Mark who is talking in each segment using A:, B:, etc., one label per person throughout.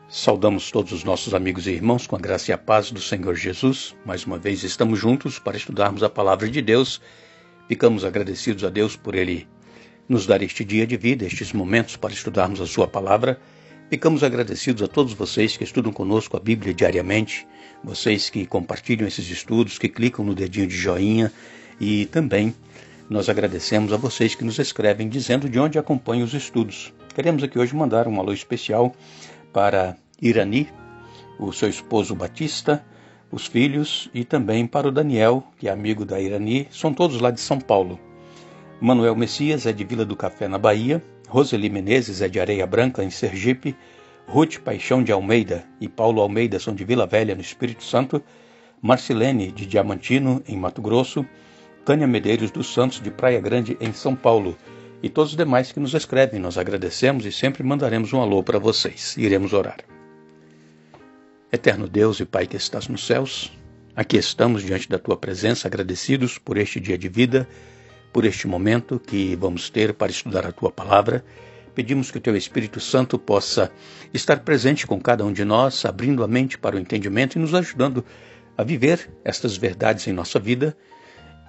A: Saudamos todos os nossos amigos e irmãos com a graça e a paz do Senhor Jesus. Mais uma vez estamos juntos para estudarmos a palavra de Deus. Ficamos agradecidos a Deus por Ele nos dar este dia de vida, estes momentos para estudarmos a sua palavra. Ficamos agradecidos a todos vocês que estudam conosco a Bíblia diariamente, vocês que compartilham esses estudos, que clicam no dedinho de joinha, e também nós agradecemos a vocês que nos escrevem dizendo de onde acompanham os estudos. Queremos aqui hoje mandar um alô especial para Irani, o seu esposo Batista, os filhos, e também para o Daniel, que é amigo da Irani, são todos lá de São Paulo. Manuel Messias é de Vila do Café, na Bahia, Roseli Menezes é de Areia Branca, em Sergipe, Ruth Paixão de Almeida e Paulo Almeida são de Vila Velha, no Espírito Santo, Marcilene de Diamantino, em Mato Grosso, Tânia Medeiros dos Santos, de Praia Grande, em São Paulo, e todos os demais que nos escrevem. Nós agradecemos e sempre mandaremos um alô para vocês. Iremos orar. Eterno Deus e Pai que estás nos céus, aqui estamos diante da Tua presença, agradecidos por este dia de vida, por este momento que vamos ter para estudar a Tua palavra. Pedimos que o Teu Espírito Santo possa estar presente com cada um de nós, abrindo a mente para o entendimento e nos ajudando a viver estas verdades em nossa vida.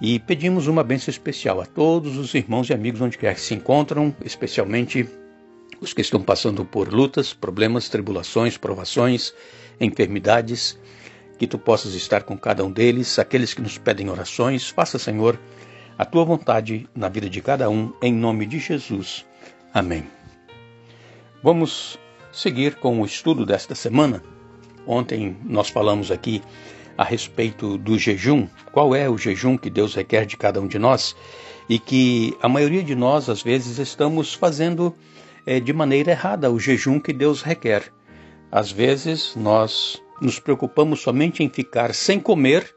A: E pedimos uma bênção especial a todos os irmãos e amigos onde quer que se encontram, especialmente os que estão passando por lutas, problemas, tribulações, provações, enfermidades, que Tu possas estar com cada um deles, aqueles que nos pedem orações. Faça, Senhor, a Tua vontade na vida de cada um, em nome de Jesus. Amém. Vamos seguir com o estudo desta semana. Ontem nós falamos aqui a respeito do jejum, qual é o jejum que Deus requer de cada um de nós e que a maioria de nós, às vezes, estamos fazendo de maneira errada o jejum que Deus requer. Às vezes, nós nos preocupamos somente em ficar sem comer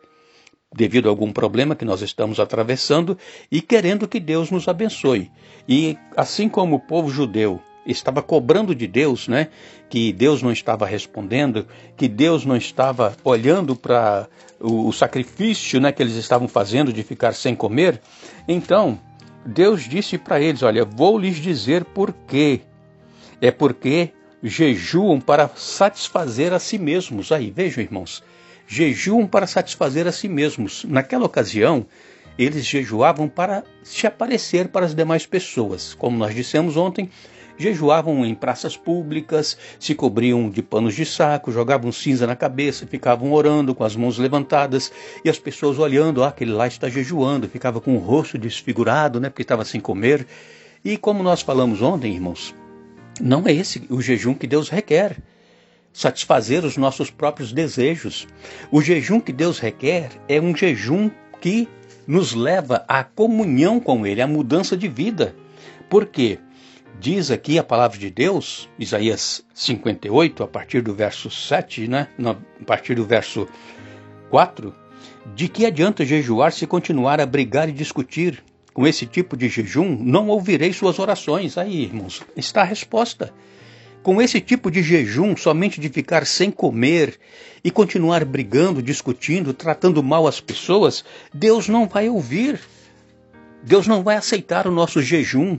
A: devido a algum problema que nós estamos atravessando e querendo que Deus nos abençoe. E assim como o povo judeu estava cobrando de Deus, que Deus não estava respondendo, que Deus não estava olhando para o sacrifício, que eles estavam fazendo de ficar sem comer. Então, Deus disse para eles, olha, vou lhes dizer por quê. É porque jejuam para satisfazer a si mesmos. Aí, vejam, irmãos, jejuam para satisfazer a si mesmos. Naquela ocasião, eles jejuavam para se aparecer para as demais pessoas. Como nós dissemos ontem, jejuavam em praças públicas, se cobriam de panos de saco, jogavam cinza na cabeça, ficavam orando com as mãos levantadas e as pessoas olhando, aquele lá está jejuando, ficava com o rosto desfigurado, porque estava sem comer. E como nós falamos ontem, irmãos, não é esse o jejum que Deus requer, satisfazer os nossos próprios desejos. O jejum que Deus requer é um jejum que nos leva à comunhão com Ele, à mudança de vida. Por quê? Diz aqui a palavra de Deus, Isaías 58, a partir do verso 7, a partir do verso 4, de que adianta jejuar se continuar a brigar e discutir? Com esse tipo de jejum, não ouvirei suas orações. Aí, irmãos, está a resposta. Com esse tipo de jejum, somente de ficar sem comer e continuar brigando, discutindo, tratando mal as pessoas, Deus não vai ouvir. Deus não vai aceitar o nosso jejum.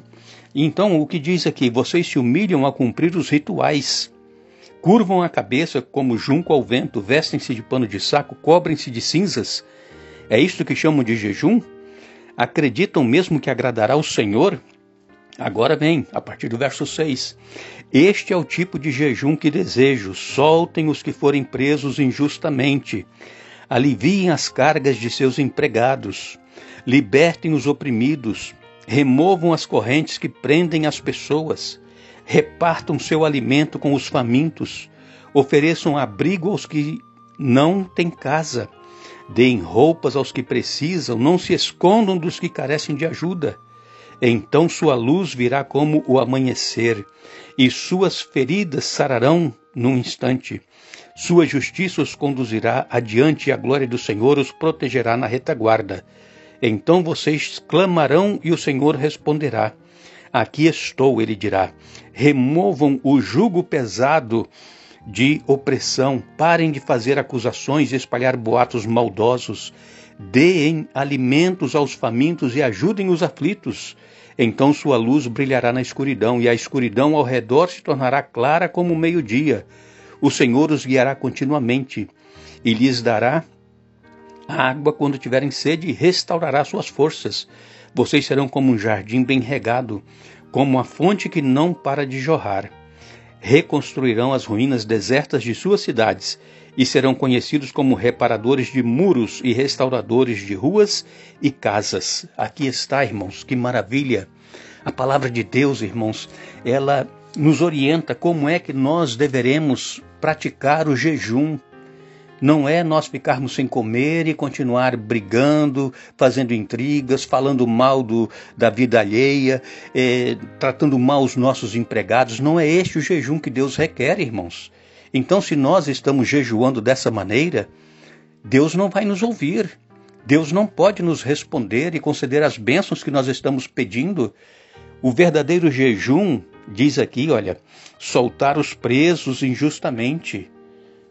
A: Então, o que diz aqui? Vocês se humilham a cumprir os rituais, curvam a cabeça como junco ao vento, vestem-se de pano de saco, cobrem-se de cinzas. É isto que chamam de jejum? Acreditam mesmo que agradará ao Senhor? Agora vem, a partir do verso 6. Este é o tipo de jejum que desejo. Soltem os que forem presos injustamente. Aliviem as cargas de seus empregados. Libertem os oprimidos. Removam as correntes que prendem as pessoas. Repartam seu alimento com os famintos. Ofereçam abrigo aos que não têm casa. Deem roupas aos que precisam. Não se escondam dos que carecem de ajuda. Então sua luz virá como o amanhecer, e suas feridas sararão num instante. Sua justiça os conduzirá adiante, e a glória do Senhor os protegerá na retaguarda. Então vocês clamarão e o Senhor responderá. Aqui estou, ele dirá. Removam o jugo pesado de opressão. Parem de fazer acusações e espalhar boatos maldosos. Deem alimentos aos famintos e ajudem os aflitos. Então sua luz brilhará na escuridão, e a escuridão ao redor se tornará clara como o meio-dia. O Senhor os guiará continuamente e lhes dará a água quando tiverem sede e restaurará suas forças. Vocês serão como um jardim bem regado, como uma fonte que não para de jorrar. Reconstruirão as ruínas desertas de suas cidades e serão conhecidos como reparadores de muros e restauradores de ruas e casas. Aqui está, irmãos, que maravilha! A palavra de Deus, irmãos, ela nos orienta como é que nós deveremos praticar o jejum. Não é nós ficarmos sem comer e continuar brigando, fazendo intrigas, falando mal da vida alheia, tratando mal os nossos empregados. Não é este o jejum que Deus requer, irmãos. Então, se nós estamos jejuando dessa maneira, Deus não vai nos ouvir. Deus não pode nos responder e conceder as bênçãos que nós estamos pedindo. O verdadeiro jejum, diz aqui, olha, soltar os presos injustamente.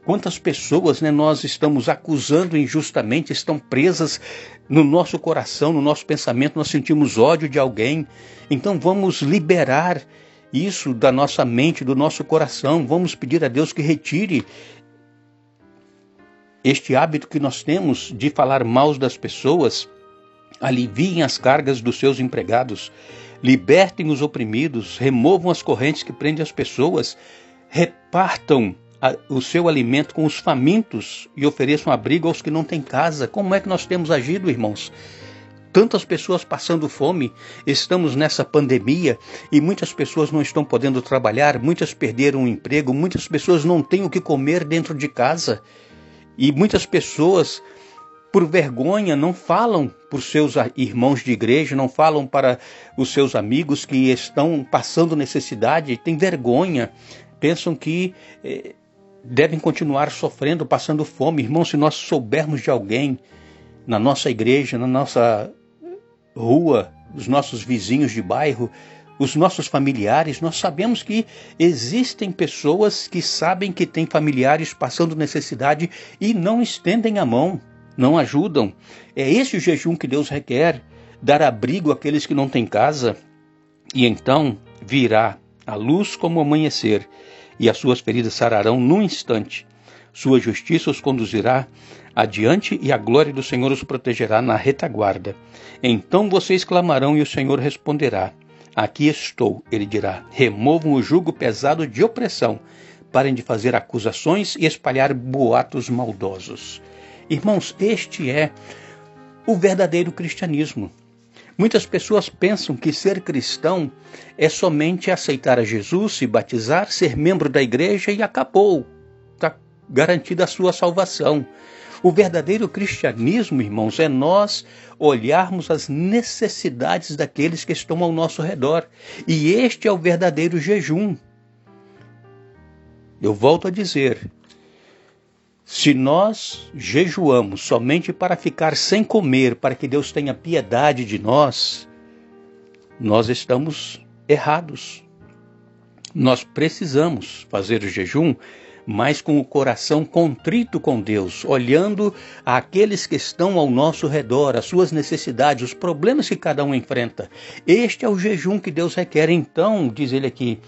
A: Quantas pessoas nós estamos acusando injustamente, estão presas no nosso coração, no nosso pensamento, nós sentimos ódio de alguém. Então vamos liberar isso da nossa mente, do nosso coração. Vamos pedir a Deus que retire este hábito que nós temos de falar mal das pessoas. Aliviem as cargas dos seus empregados, libertem os oprimidos, removam as correntes que prendem as pessoas, repartam o seu alimento com os famintos e ofereçam abrigo aos que não têm casa. Como é que nós temos agido, irmãos? Tantas pessoas passando fome, estamos nessa pandemia e muitas pessoas não estão podendo trabalhar, muitas perderam o emprego, muitas pessoas não têm o que comer dentro de casa e muitas pessoas, por vergonha, não falam para os seus irmãos de igreja, não falam para os seus amigos que estão passando necessidade, têm vergonha, pensam que devem continuar sofrendo, passando fome. Irmãos, se nós soubermos de alguém na nossa igreja, na nossa rua, os nossos vizinhos de bairro, os nossos familiares, nós sabemos que existem pessoas que sabem que têm familiares passando necessidade e não estendem a mão, não ajudam. É esse o jejum que Deus requer, dar abrigo àqueles que não têm casa, e então virá a luz como o amanhecer, e as suas feridas sararão num instante. Sua justiça os conduzirá adiante e a glória do Senhor os protegerá na retaguarda. Então vocês clamarão e o Senhor responderá. Aqui estou, ele dirá. Removam o jugo pesado de opressão. Parem de fazer acusações e espalhar boatos maldosos. Irmãos, este é o verdadeiro cristianismo. Muitas pessoas pensam que ser cristão é somente aceitar a Jesus, se batizar, ser membro da igreja e acabou. Está garantida a sua salvação. O verdadeiro cristianismo, irmãos, é nós olharmos as necessidades daqueles que estão ao nosso redor. E este é o verdadeiro jejum. Eu volto a dizer, se nós jejuamos somente para ficar sem comer, para que Deus tenha piedade de nós, nós estamos errados. Nós precisamos fazer o jejum, mas com o coração contrito com Deus, olhando aqueles que estão ao nosso redor, as suas necessidades, os problemas que cada um enfrenta. Este é o jejum que Deus requer. Então, diz ele aqui,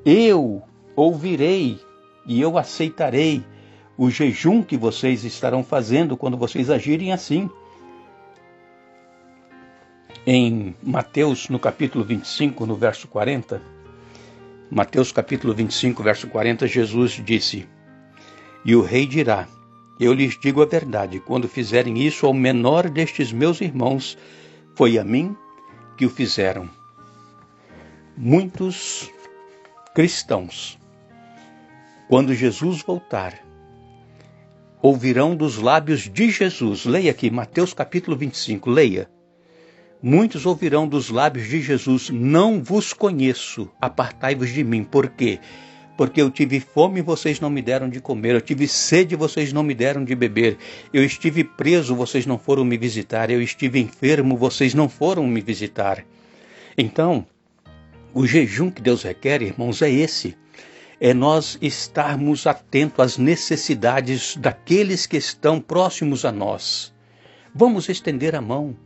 A: eu ouvirei e eu aceitarei o jejum que vocês estarão fazendo quando vocês agirem assim. Em Mateus, no capítulo 25, no verso 40, Mateus capítulo 25, verso 40, Jesus disse, e o rei dirá, eu lhes digo a verdade, quando fizerem isso ao menor destes meus irmãos, foi a mim que o fizeram. Muitos cristãos, quando Jesus voltar, ouvirão dos lábios de Jesus. Leia aqui, Mateus capítulo 25, leia. Muitos ouvirão dos lábios de Jesus, não vos conheço, apartai-vos de mim. Por quê? Porque eu tive fome e vocês não me deram de comer, eu tive sede e vocês não me deram de beber, eu estive preso, vocês não foram me visitar, eu estive enfermo, vocês não foram me visitar. Então, o jejum que Deus requer, irmãos, é esse. É nós estarmos atentos às necessidades daqueles que estão próximos a nós. Vamos estender a mão.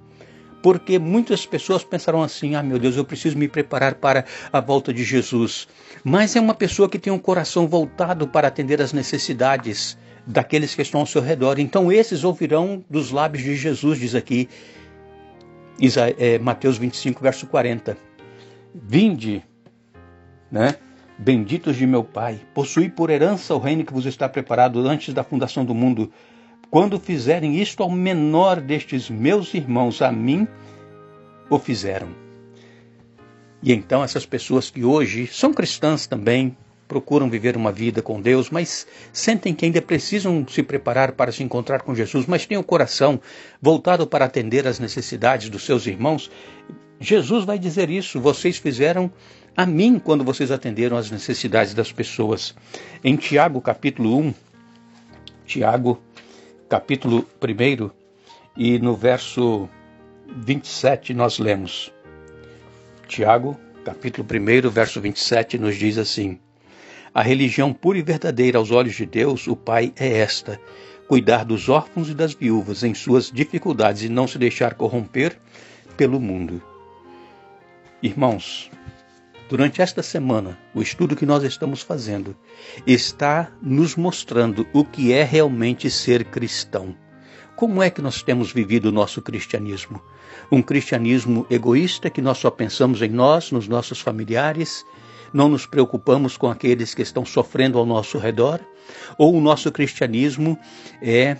A: Porque muitas pessoas pensarão assim: ah, meu Deus, eu preciso me preparar para a volta de Jesus. Mas é uma pessoa que tem um coração voltado para atender às necessidades daqueles que estão ao seu redor. Então esses ouvirão dos lábios de Jesus, diz aqui Mateus 25, verso 40. Vinde, benditos de meu Pai, possuí por herança o reino que vos está preparado antes da fundação do mundo. Quando fizerem isto ao menor destes meus irmãos, a mim o fizeram. E então essas pessoas que hoje são cristãs também, procuram viver uma vida com Deus, mas sentem que ainda precisam se preparar para se encontrar com Jesus, mas têm o coração voltado para atender às necessidades dos seus irmãos. Jesus vai dizer isso: vocês fizeram a mim quando vocês atenderam às necessidades das pessoas. Em Tiago, capítulo 1, Tiago, capítulo 1, e no verso 27 nós lemos. Tiago, capítulo 1, verso 27, nos diz assim: a religião pura e verdadeira aos olhos de Deus, o Pai, é esta: cuidar dos órfãos e das viúvas em suas dificuldades e não se deixar corromper pelo mundo. Irmãos, durante esta semana, o estudo que nós estamos fazendo está nos mostrando o que é realmente ser cristão. Como é que nós temos vivido o nosso cristianismo? Um cristianismo egoísta, que nós só pensamos em nós, nos nossos familiares, não nos preocupamos com aqueles que estão sofrendo ao nosso redor? Ou o nosso cristianismo é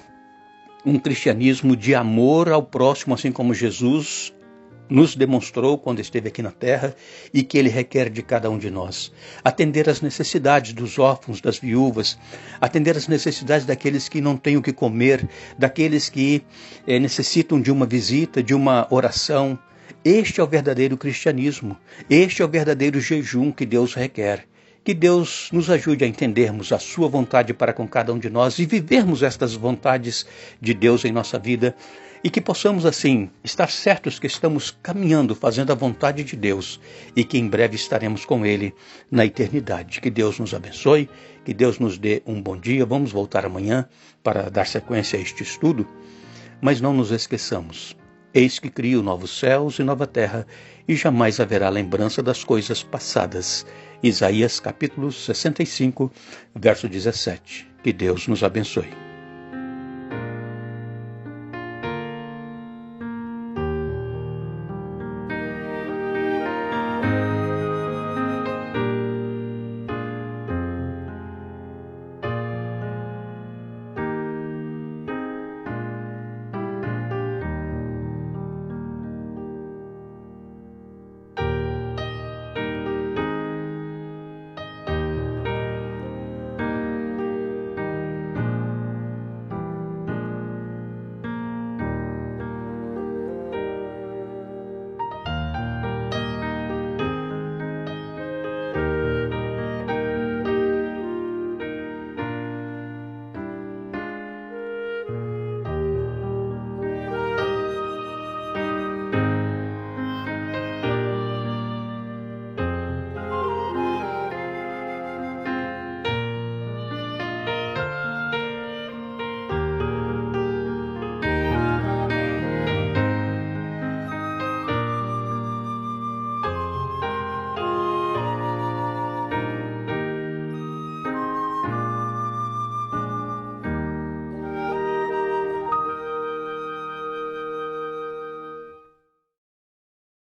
A: um cristianismo de amor ao próximo, assim como Jesus nos demonstrou quando esteve aqui na terra e que Ele requer de cada um de nós? Atender às necessidades dos órfãos, das viúvas, atender às necessidades daqueles que não têm o que comer, daqueles que necessitam de uma visita, de uma oração. Este é o verdadeiro cristianismo, este é o verdadeiro jejum que Deus requer. Que Deus nos ajude a entendermos a sua vontade para com cada um de nós e vivermos estas vontades de Deus em nossa vida, e que possamos assim estar certos que estamos caminhando, fazendo a vontade de Deus, e que em breve estaremos com Ele na eternidade. Que Deus nos abençoe, que Deus nos dê um bom dia. Vamos voltar amanhã para dar sequência a este estudo, mas não nos esqueçamos: eis que crio novos céus e nova terra, e jamais haverá lembrança das coisas passadas. Isaías capítulo 65, verso 17. Que Deus nos abençoe.